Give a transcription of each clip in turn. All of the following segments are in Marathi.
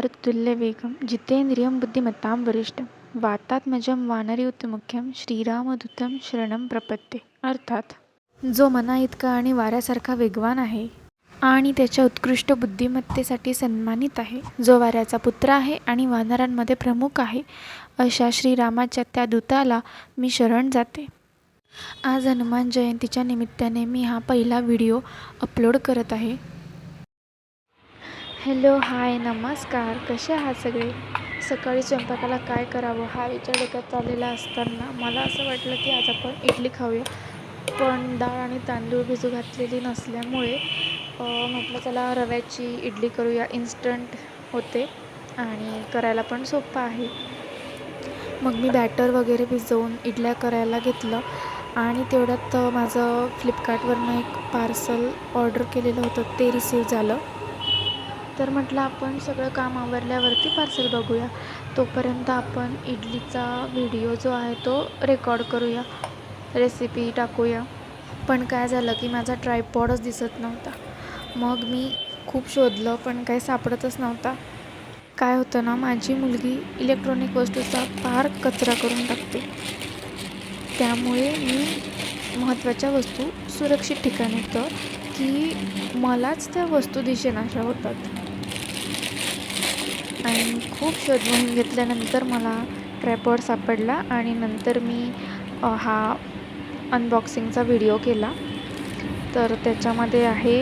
वाक्चातुर्यवेगं जितेन्द्रियं बुद्धिमत्तां वरिष्ठं वातात्मजं वानरयूथमुख्यं श्रीरामदूतं शरणं प्रपद्ये. अर्थात जो मना इतका आणि वाऱ्यासारखा वेगवान आहे आणि त्याच्या उत्कृष्ट बुद्धिमत्तेसाठी सन्मानित आहे, जो वाऱ्याचा पुत्र आहे आणि वानरांमध्ये प्रमुख आहे, अशा श्रीरामाच्या त्या दूताला मी शरण जाते. आज हनुमान जयंतीच्या निमित्ताने मी हा पहिला व्हिडिओ अपलोड करत आहे. हॅलो, हाय, नमस्कार. कसे आहात सगळे? सकाळी स्वयंपाकाला काय करावं हा विचार डोक्यात चाललेला असताना मला असं वाटलं की आज आपण इडली खाऊया. पण डाळ आणि तांदूळ भिजू घातलेली नसल्यामुळे म्हटलं चला रव्याची इडली करूया. इन्स्टंट होते आणि करायला पण सोपं आहे. मग मी बॅटर वगैरे भिजवून इडल्या करायला घेतलं आणि तेवढ्यात माझं फ्लिपकार्टवरनं एक पार्सल ऑर्डर केलेलं होतं ते रिसीव झालं. तर म्हटलं आपण सगळं काम आवरल्यावरती पार्सल बघूया. तोपर्यंत आपण इडलीचा व्हिडिओ जो आहे तो रेकॉर्ड करूया, रेसिपी टाकूया. पण काय झालं की माझा ट्रायपॉडच दिसत नव्हता. मग मी खूप शोधलं पण काही सापडतच नव्हता. काय होतं ना, माझी मुलगी इलेक्ट्रॉनिक वस्तूचा फार कचरा करून टाकते. त्यामुळे मी महत्त्वाच्या वस्तू सुरक्षित ठिकाणी ठेवतो की मलाच त्या वस्तू दिसेनाशा होतात. आणि खूप शोध मोहीम घेतल्यानंतर मला ट्रायपॉड सापडला आणि नंतर मी हा अनबॉक्सिंगचा व्हिडिओ केला. तर त्याच्यामध्ये आहे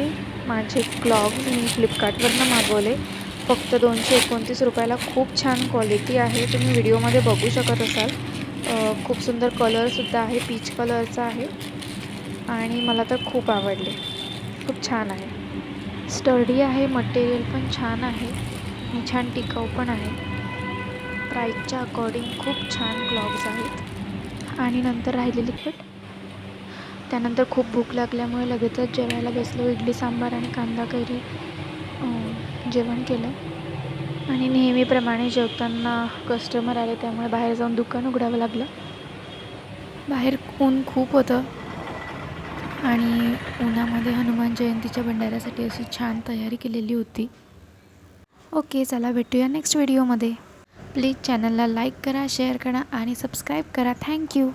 माझे क्लॉग्स. मी फ्लिपकार्टवरनं मागवले. फक्त 229 रुपयाला. खूप छान क्वालिटी आहे, तुम्ही व्हिडिओमध्ये बघू शकत असाल. खूप सुंदर कलरसुद्धा आहे, पीच कलरचा आहे आणि मला तर खूप आवडले. खूप छान आहे, स्टर्डी आहे, मटेरियल पण छान आहे आणि छान टिकाऊ पण आहे. प्राईसच्या अकॉर्डिंग खूप छान क्लॉग्स आहेत. आणि नंतर राहिलेली पीठ. त्यानंतर खूप भूक लागल्यामुळे लगेचच जेवायला बसलो. इडली सांबार आणि कांदा कैरी जेवण केलं आणि नेहमीप्रमाणे जेवताना कस्टमर आले त्यामुळे बाहेर जाऊन दुकान उघडावं लागलं. बाहेर ऊन खूप होतं आणि उन्हामध्ये हनुमान जयंतीच्या भंडाऱ्यासाठी अशी छान तयारी केलेली होती. ओके, चला भेटूया नेक्स्ट व्हिडिओमध्ये. प्लीज चॅनलला लाईक करा, शेअर करा आणि सबस्क्राईब करा. थँक्यू.